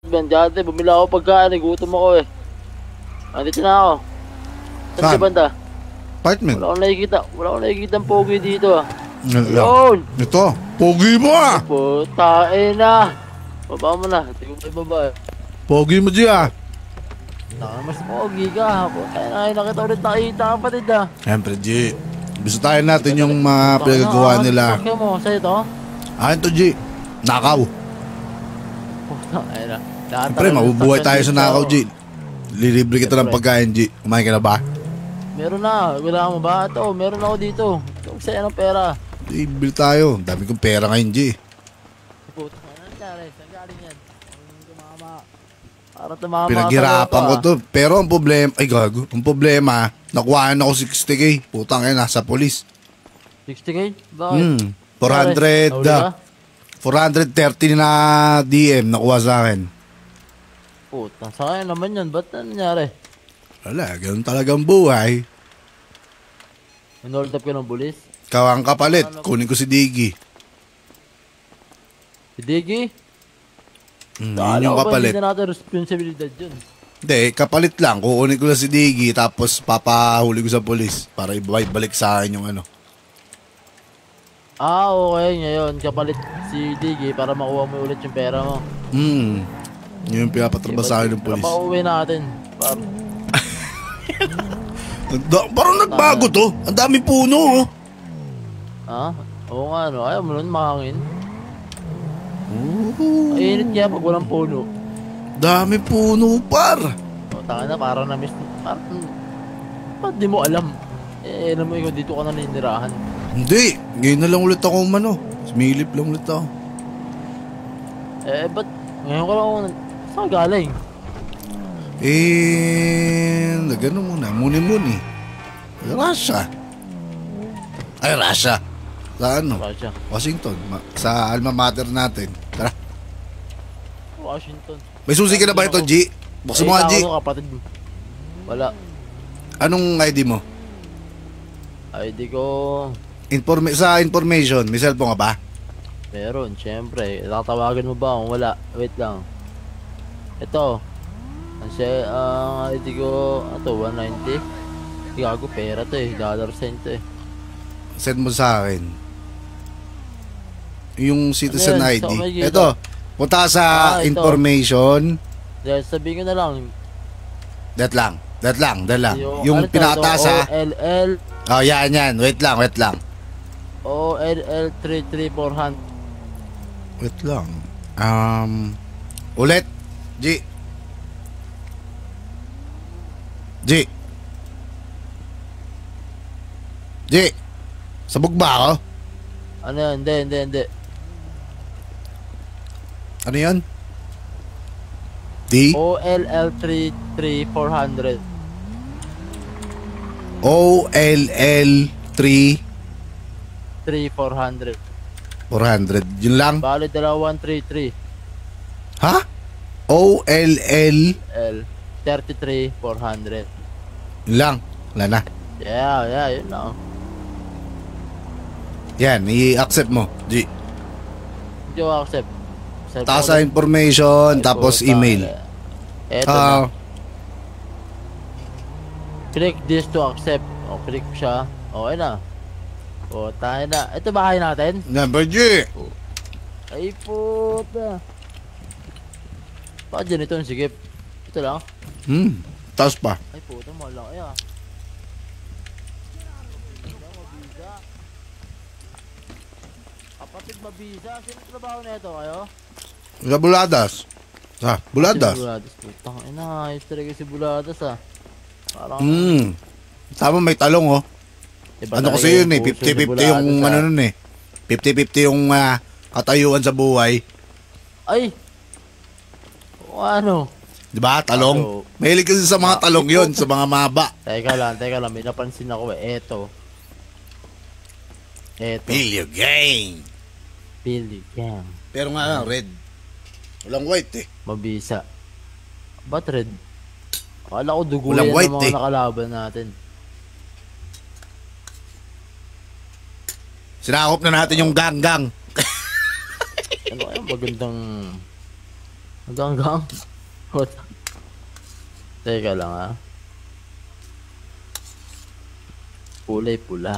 Dati, bumila ako pagkain, gutom ako eh. Andito na ako. Saan si Banda? Apartment. Wala akong nakikita ang pogi dito ah. Yun! Ito, pogi mo ah! Putain na! Baba mo na, tingin mo yung baba eh. Pogi mo dyan ah! Mas pogi ka, putain na, nakita ulit nakita kapatid ah. Siyempre G, gusto tayo natin yung mga pinagagawa nila. Ano mo, sa'yo to? Akin to G, nakaw. Putain na. Siyempre, mabubuhay tayo sa nakaw G. Lilibre kita ng pagkain G. Kumain ka na ba? Meron na, wala mo ba? Ito, meron ako dito. Huwag sa'yo ng pera. Bili tayo, dami kong pera ngayon G. Puta, ano nangyari? Saan galing yan? Tumama. Para tumama. Pinaghirapan ko to. Pero ang problema, ay gago, ang problema, nakuhaan ako 60k. Putang ina, nasa polis. 60k? Bakit? 430 na DM nakuha sa akin. Puta, sa akin naman yun. Ba't nangyari? Wala, ganun talagang buhay. Inold up ka ng bulis? Kawang kapalit, kunin ko si Diggy. Si Diggy? Yun yung kapalit. Hindi na natin responsibilidad yun. Hindi, kapalit lang. Kukunin ko lang si Diggy tapos papahuli ko sa polis para ibalik sa akin yung ano. Ah, okay. Ngayon, kapalit si Diggy para makuha mo ulit yung pera mo. Yun yung pinapatraba sa akin ng polis. Pauwi natin. Parang nagbago to. Ang dami puno oh. Ha? Oo nga no. Ayaw mo nun mahangin. Mainit kaya pag walang puno. Dami puno par. O, taka na, parang na-miss. Ba't di mo alam? Alam mo ikaw dito ka na ninirahan. Hindi, ngayon na lang ulit ako umano. Smilip lang ulit ako. Ba't ngayon ka lang saan ka galing? Gano'n muna, muni-muni. Russia. Ay, Russia. Sa ano? Russia. Washington. Sa alma mater natin. Tara. Washington. May susi ka na ba ito, G? Buksan mo nga, G. Kapatid mo. Wala. Anong ID mo? ID ko... Sa information, may cellphone ka ba? Meron, syempre. Tatawagan mo ba kung wala? Wait lang. Ito. Ang ID ko, 190. Gago, pera to eh. Dollar sign to eh. Send mo sa akin. Yung citizen Ano ID. So, Ito, punta sa information. Dahil sabihin ko na lang. That lang. Yung pinakataas ha. OLL. Oh, yan. Wait lang. OLL 33400. Wait lang. Ulit. G. Sabog ba ako? Ano yan? Hindi. Ano yan? D? OLL 33400. OLL 3 3400. 400. Yun lang? Bali, 2133. Ha? OLL L 33400. Yun lang? Wala na? Yeah, yun lang. Yan, i-accept mo, G. Hindi ko accept. Taas sa information, tapos email. Eto na. Click this to accept. O, click siya. Okay na. O, tayo na. Ito bahay natin? Number G. Ay, puta. Bakit dyan ito? Sige. Ito lang. Taas pa. Ay, puta. Malaki ah. Kapatid mabisa. Sino trabaho na ito kayo? Sa Buladas. Buladas. Si Buladas. Putang ina. Ayos talaga si Buladas ah. Parang... Tama, may talong oh. Diba ano kasi yun eh, 50-50 yung ano nun eh. 50-50 yung katayuan sa buhay. Ay! O ano? Diba? Talong. Mahilig kasi sa mga talong yun, sa mga maba. Teka lang. May napansin ako eh. Eto. Billy Gang. Pero nga red. Walang white eh. Mabisa. Ba't red? Akala ko dugo walang yan white, ng mga nakalaban natin. Sinakop na natin yung gang. Ano kaya magandang Hanggang. What? Teka lang ah. Kulay pula.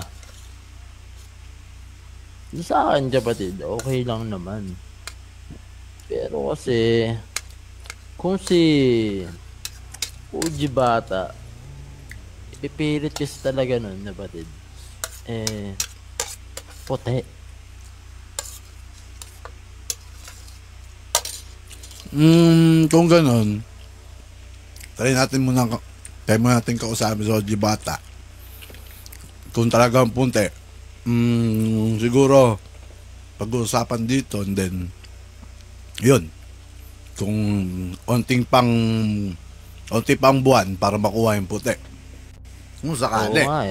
Sa akin kapatid, okay lang naman. Pero kasi, kung si Uji Bata, ipipilit kasi talaga nun, kapatid. Puti. Kung ganun, try mo natin kausapin sa Uji Bata. Kung talagang punti, siguro, pag-uusapan dito, and then, yun, kung onting pang buwan para makuha yung puti. Kung sakali. Oo nga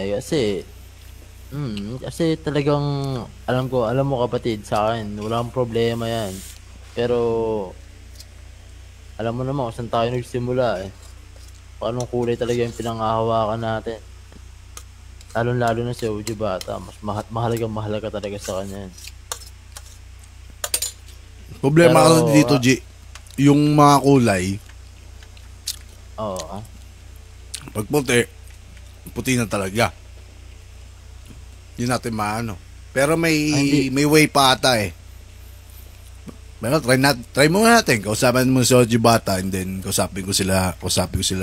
kasi talagang, alam mo kapatid, sa akin, walang problema yan. Pero, alam mo naman kung saan tayo nagsimula eh. Paanong kulay talaga yung pinanghahawakan natin. Lalo na si Uji Bata, mas mahalaga talaga sa kanya yan. Problema Pero, kasi dito, G, yung mga kulay, oo. pag puti na talaga. Hindi natin maano. Pero may way pa ata eh. Pero try mo natin. Kausapan mo si Uji Bata, and then kausapin ko sila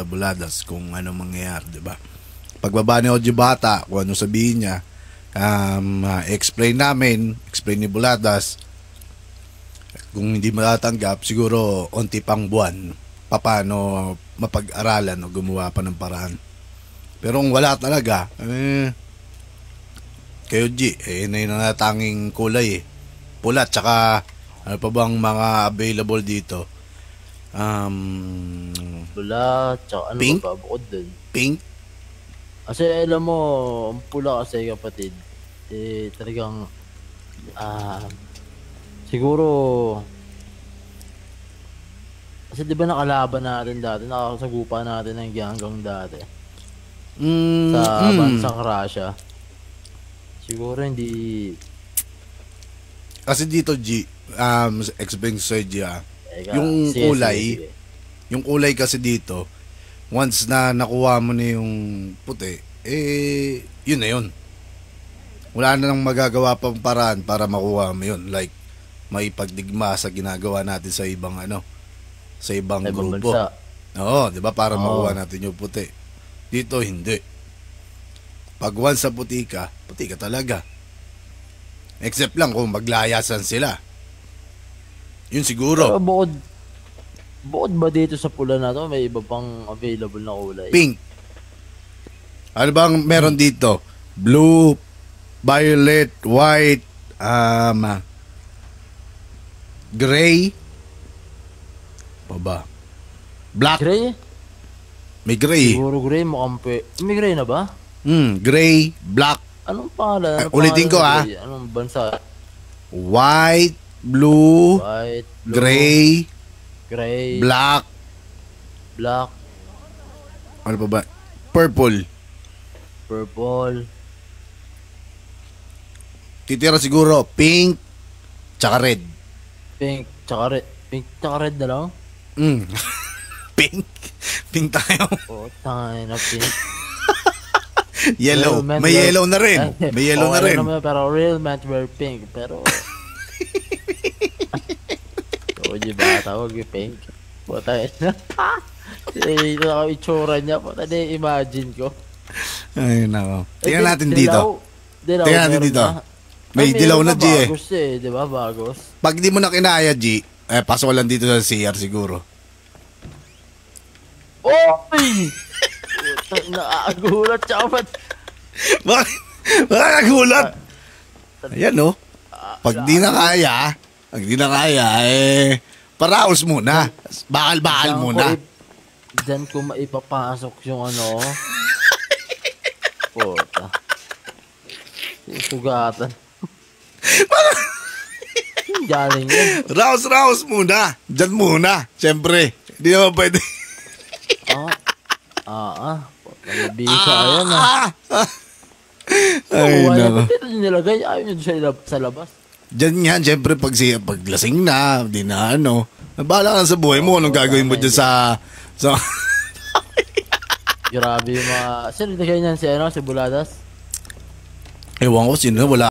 Buladas kung ano mangyayari, di ba? Pagbaba ni Uji Bata, kung ano sabihin niya, explain ni Buladas. Kung hindi matatanggap, siguro onti pang buwan, paano mapag-aralan o gumawa pa ng paraan. Pero kung wala talaga, kayo G, na yun ang natanging kulay eh. Pula, tsaka ano pa bang mga available dito? Pula, tsaka ano pink? ba bukod dun? Pink? Kasi alam mo, ang pula kasi kapatid, talagang, siguro, kasi di ba nakalaban natin dati, nakakasagupa natin ng hanggang dati. Sa bansang Russia. Siguro hindi. Kasi dito G, explain sa G, yung sige, kulay, sige. yung kulay kasi dito, once na nakuha mo na yung puti, yun na yun. Wala na nang magagawa pang paraan para makuha mo yun. Like, may pagdigma sa ginagawa natin sa ibang sa ibang grupo. Bansa. Oo, di ba? Para makuha natin yung puti. Dito, hindi. Pag once sa puti ka talaga. Except lang kung maglayasan sila. Yun siguro. Pero bukod ba dito sa pula na to, may iba pang available na kulay? Pink. Ano bang meron dito? Blue, violet, white, gray. Pa ba? Black. Gray? May gray. Siguro gray, mukhang may gray na ba? Gray, black. Anong pangalan? Ulitin ko gray? Anong bansa? White, blue, White, blue, gray, black. Ano pa ba? Purple. Titira siguro pink, tsaka red. Pink, tsaka red na lang? Pink tayo. Oh, tayo na pink. Yellow. May yellow na rin. May yellow na rin. Naman, pero real men wear pink. Pero Uji Bata, huwag yung pink. Puta na. Ito ako itsura niya. Puta na imagine ko. Ay, nako. Tingnan natin dito. Tingnan natin dito. May dilaw na, G eh. Bagos eh, di ba? Bagos. Pag di mo na kinaya, G, pasok lang dito sa CR siguro. Oy! Naagulat siya kapag. Bakit nakagulat? Ayan, no? Pag di na kaya, paraos muna. Bakal muna. Diyan ko maipapasok yung ano. Puta. Sugatan. Galing yan. Raos muna. Diyan muna. Siyempre. Hindi naman pwede. Bisa yan Ay, nako. Dito nilagay. Ayaw nyo sa labas. Diyan nga, siyempre pag lasing na, di na Bahala ka na sa buhay mo. Anong gagawin mo dyan sa... Grabe yung mga... Sino nagkaya niyan si Buladas? Ewan ko, sino? Wala